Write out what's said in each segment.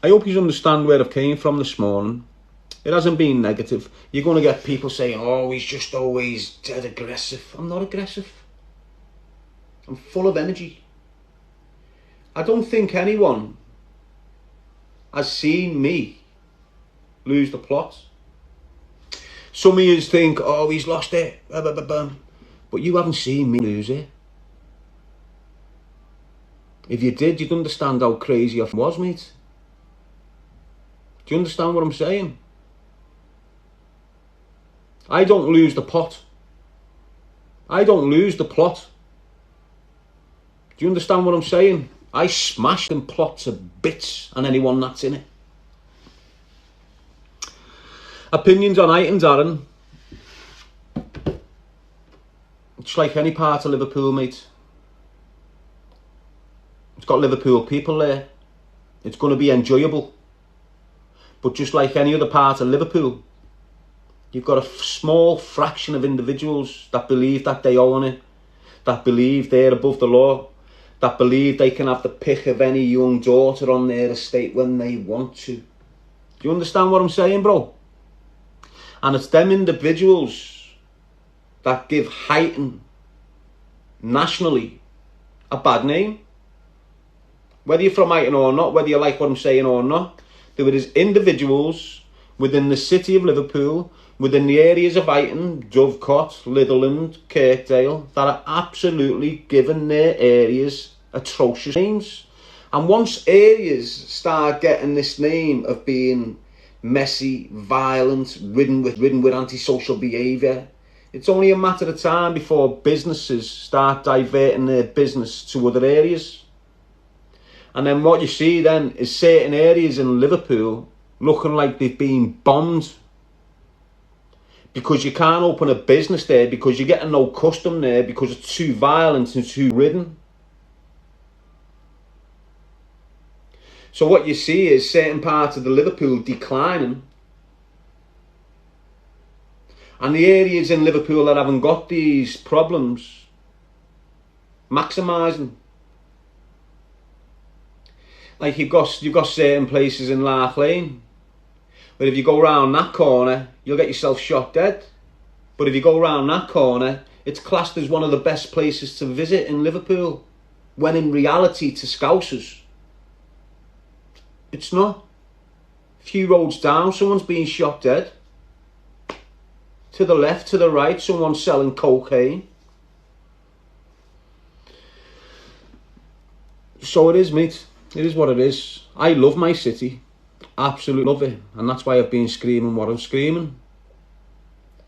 I hope you understand where I've came from this morning. It hasn't been negative. You're going to get people saying, oh, he's just always dead aggressive. I'm not aggressive. I'm full of energy. I don't think anyone has seen me lose the plot. Some of you think, oh, he's lost it. But you haven't seen me lose it. If you did, you'd understand how crazy I was, mate. Do you understand what I'm saying? I don't lose the pot. I don't lose the plot. Do you understand what I'm saying? I smash them plot to bits and anyone that's in it. Opinions on Eighton, Darren. It's like any part of Liverpool, mate. It's got Liverpool people there. It's going to be enjoyable. But just like any other part of Liverpool, you've got a small fraction of individuals that believe that they own it, that believe they're above the law, that believe they can have the pick of any young daughter on their estate when they want to. Do you understand what I'm saying, bro? And it's them individuals that give Heighton nationally a bad name. Whether you're from Heighton or not, whether you like what I'm saying or not, there is individuals within the city of Liverpool, within the areas of Heighton, Dovecot, Litherland, Kirkdale, that are absolutely giving their areas atrocious names. And once areas start getting this name of being messy, violent, ridden with antisocial behaviour, it's only a matter of time before businesses start diverting their business to other areas. And then what you see then is certain areas in Liverpool looking like they've been bombed. Because you can't open a business there, because you're getting no custom there, because it's too violent and too ridden. So what you see is certain parts of the Liverpool declining. And the areas in Liverpool that haven't got these problems, maximising. Like you've got certain places in Lark Lane, but if you go round that corner, you'll get yourself shot dead. But if you go round that corner, it's classed as one of the best places to visit in Liverpool, when in reality to Scousers, it's not. A few roads down, someone's being shot dead. To the left, to the right, someone's selling cocaine. So it is, mate. It is what it is. I love my city. Absolutely love it. And that's why I've been screaming what I'm screaming.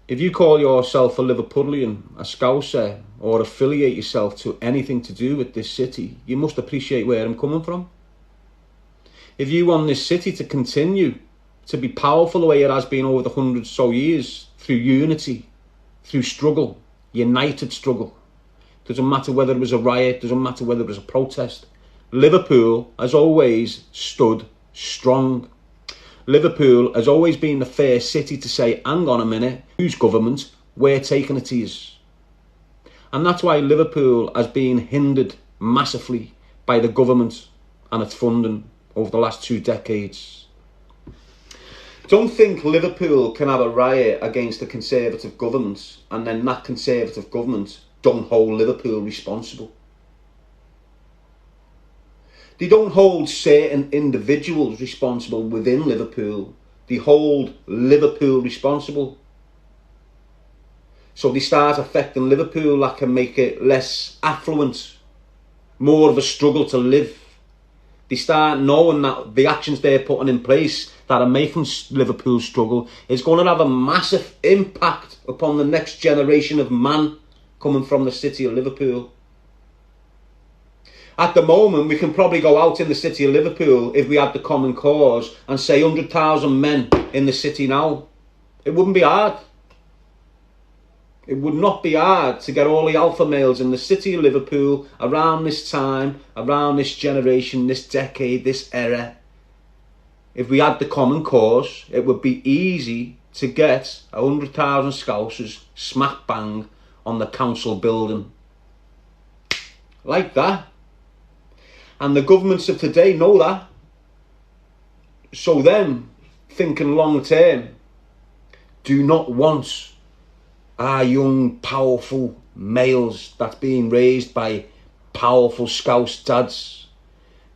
If you call yourself a Liverpudlian, a Scouser, or affiliate yourself to anything to do with this city, you must appreciate where I'm coming from. If you want this city to continue to be powerful the way it has been over the 100 so years, through unity, through struggle, united struggle, doesn't matter whether it was a riot, doesn't matter whether it was a protest, Liverpool has always stood strong. Liverpool has always been the first city to say, hang on a minute, whose government? We're taking it to yous. And that's why Liverpool has been hindered massively by the government and its funding over the last 2 decades. Don't think Liverpool can have a riot against a Conservative government and then that Conservative government don't hold Liverpool responsible. They don't hold certain individuals responsible within Liverpool. They hold Liverpool responsible. So they start affecting Liverpool that can make it less affluent, more of a struggle to live. They start knowing that the actions they're putting in place that are making Liverpool struggle is going to have a massive impact upon the next generation of man coming from the city of Liverpool. At the moment, we can probably go out in the city of Liverpool if we had the common cause and say 100,000 men in the city now. It wouldn't be hard. It would not be hard to get all the alpha males in the city of Liverpool around this time, around this generation, this decade, this era. If we had the common cause, it would be easy to get 100,000 Scousers smack bang on the council building. Like that. And the governments of today know that. So them, thinking long term, do not want our young, powerful males that's being raised by powerful Scouse dads.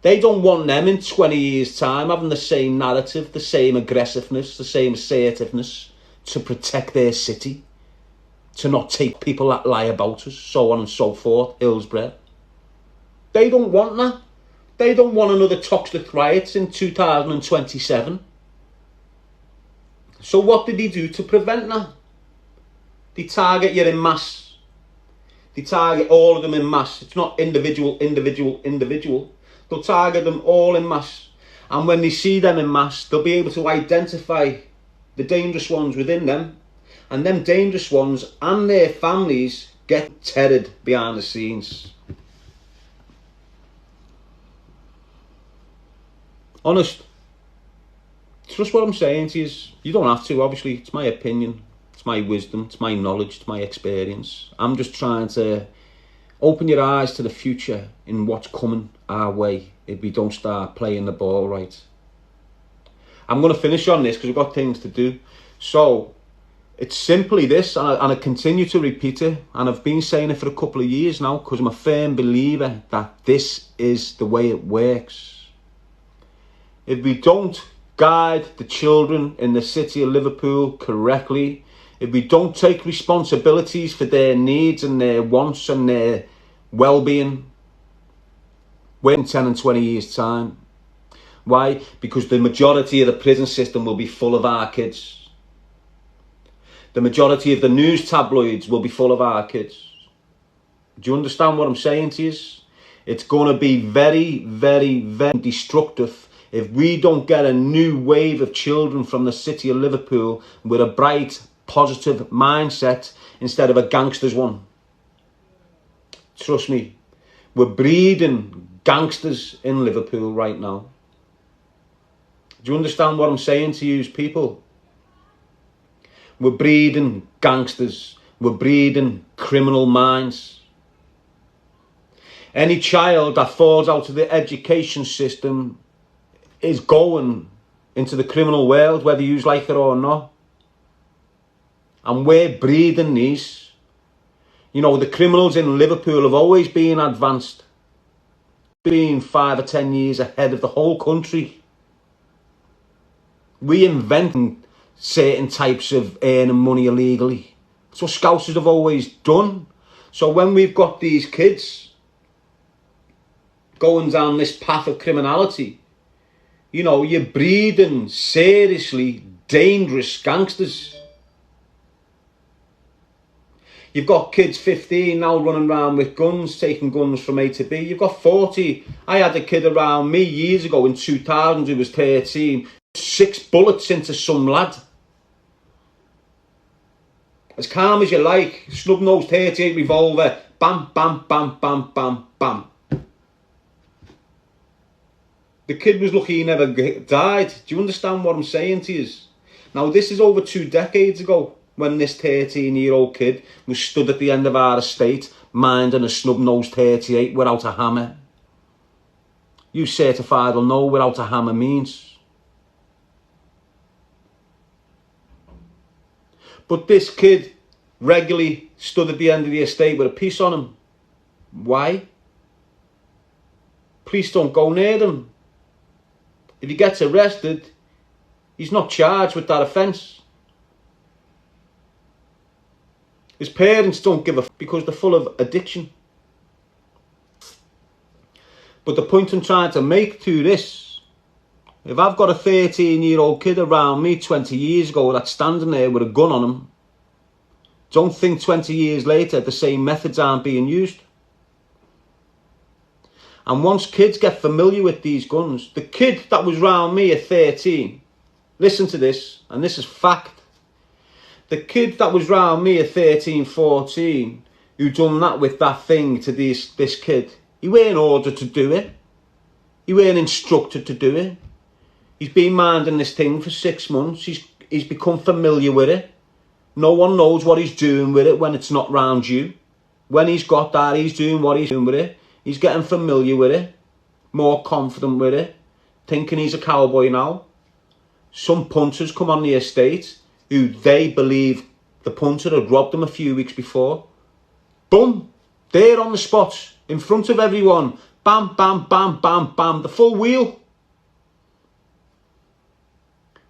They don't want them in 20 years' time having the same narrative, the same aggressiveness, the same assertiveness to protect their city, to not take people that lie about us, so on and so forth, Hillsborough. They don't want that. They don't want another toxic riots in 2027. So what did he do to prevent that? They target you in mass. They target all of them in mass. It's not individual. They'll target them all in mass. And when they see them in mass, they'll be able to identify the dangerous ones within them. And them dangerous ones and their families get tethered behind the scenes. Honest. Trust what I'm saying to you. You don't have to, obviously. It's my opinion. It's my wisdom. It's my knowledge. It's my experience. I'm just trying to open your eyes to the future in what's coming our way if we don't start playing the ball right. I'm going to finish on this because I've got things to do. So, it's simply this, and I continue to repeat it, and I've been saying it for a couple of years now because I'm a firm believer that this is the way it works. If we don't guide the children in the city of Liverpool correctly, if we don't take responsibilities for their needs and their wants and their well-being, we're in 10 and 20 years' time. Why? Because the majority of the prison system will be full of our kids. The majority of the news tabloids will be full of our kids. Do you understand what I'm saying to you? It's going to be very, very, very destructive if we don't get a new wave of children from the city of Liverpool with a bright, positive mindset instead of a gangster's one. Trust me, we're breeding gangsters in Liverpool right now. Do you understand what I'm saying to you people? We're breeding gangsters. We're breeding criminal minds. Any child that falls out of the education system is going into the criminal world, whether you like it or not. And we're breeding these. You know, the criminals in Liverpool have always been advanced, been 5 or 10 years ahead of the whole country. We invented certain types of earning money illegally. That's what Scousers have always done. So when we've got these kids going down this path of criminality, you know, you're breeding seriously dangerous gangsters. You've got kids 15 now running around with guns, taking guns from A to B. You've got 40. I had a kid around me years ago in 2000 who was 13. 6 bullets into some lad. As calm as you like. Snub-nosed 38 revolver. Bam, bam, bam, bam, bam, bam. The kid was lucky he never died. Do you understand what I'm saying to you? Now, this is over 2 decades ago when this 13-year-old kid was stood at the end of our estate minding a snub-nosed 38 without a hammer. You certified will know without a hammer means. But this kid regularly stood at the end of the estate with a piece on him. Why? Police don't go near them. If he gets arrested, he's not charged with that offence. His parents don't give a f*** because they're full of addiction. But the point I'm trying to make to this, if I've got a 13-year-old kid around me 20 years ago that's standing there with a gun on him, don't think 20 years later the same methods aren't being used. And once kids get familiar with these guns, the kid that was round me at 13, listen to this, and this is fact. The kid that was round me at 13, 14, who done that with that thing to this kid, he weren't ordered to do it. He weren't instructed to do it. He's been minding this thing for 6 months. He's become familiar with it. No one knows what he's doing with it when it's not round you. When he's got that, he's doing what he's doing with it. He's getting familiar with it, more confident with it, thinking he's a cowboy now. some punters come on the estate who they believe the punter had robbed them a few weeks before. Boom, there on the spot, in front of everyone. Bam, bam, bam, bam, bam, the full wheel.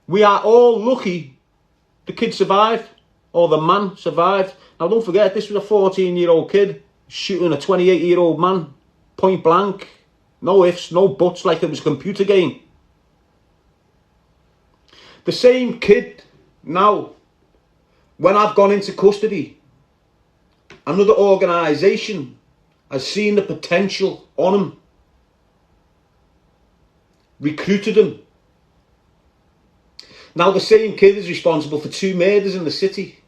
We are all lucky the kid survived, or the man survived. Now don't forget, this was a 14-year-old kid shooting a 28-year-old man, point blank. No ifs, no buts, like it was a computer game. The same kid now, when I've gone into custody, another organisation has seen the potential on him, recruited him. Now the same kid is responsible for 2 murders in the city.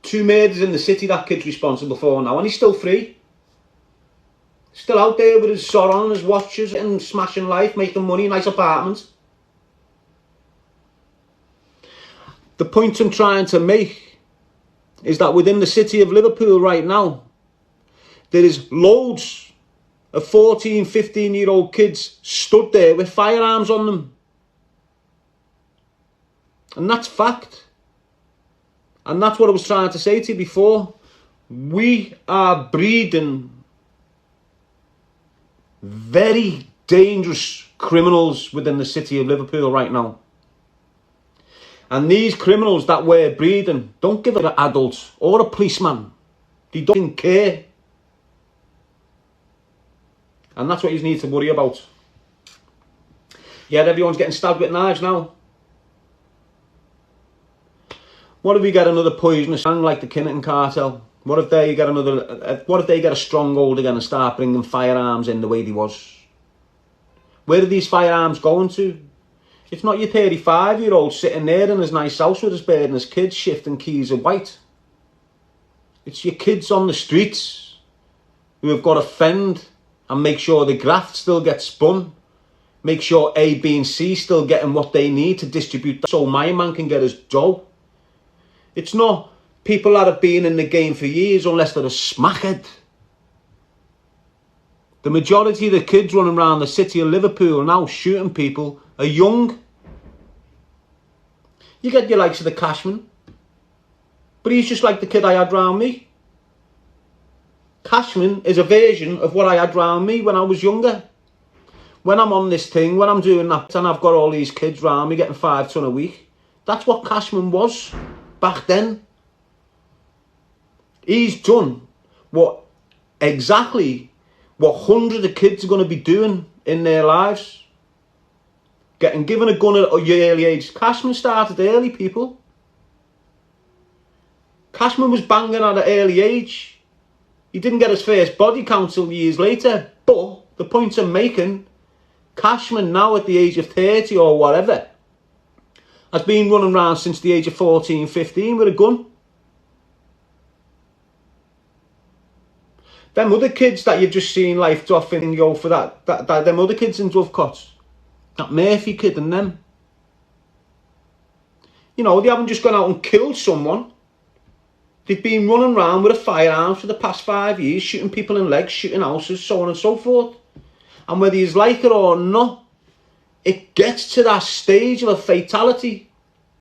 2 murders in the city that kid's responsible for now, and he's still free. Still out there with his sod on and his watches and smashing life, making money, nice apartments. The point I'm trying to make is that within the city of Liverpool right now, there is loads of 14, 15-year-old kids stood there with firearms on them. And that's fact. And that's what I was trying to say to you before. We are breeding very dangerous criminals within the city of Liverpool right now. And these criminals that we're breeding don't give an adult or a policeman. They don't care. And that's what you need to worry about. Yeah, everyone's getting stabbed with knives now. What if we get another poisonous gang like the Kinnerton cartel? What if they get a stronghold again and start bringing firearms in the way they was? Where are these firearms going to? It's not your 35-year-old sitting there in his nice house with his bed and his kids shifting keys of white. It's your kids on the streets who have got to fend and make sure the graft still gets spun. Make sure A, B and C still getting what they need to distribute so my man can get his dough. It's not people that have been in the game for years unless they're a smackhead. The majority of the kids running around the city of Liverpool now shooting people are young. You get your likes of the Cashman, but he's just like the kid I had round me. Cashman is a version of what I had round me when I was younger. When I'm on this thing, when I'm doing that, and I've got all these kids round me getting 5 ton a week, that's what Cashman was back then. He's done exactly what hundreds of kids are going to be doing in their lives. Getting given a gun at an early age. Cashman started early, people. Cashman was banging at an early age. He didn't get his first body count till years later. But the point I'm making, Cashman now at the age of 30 or whatever has been running around since the age of 14, 15 with a gun. Them other kids that you've just seen life doffing and go for them other kids in Dovecote, that Murphy kid and them, you know, they haven't just gone out and killed someone. They've been running around with a firearm for the past 5 years, shooting people in legs, shooting houses, so on and so forth. And whether you like it or not, it gets to that stage of a fatality.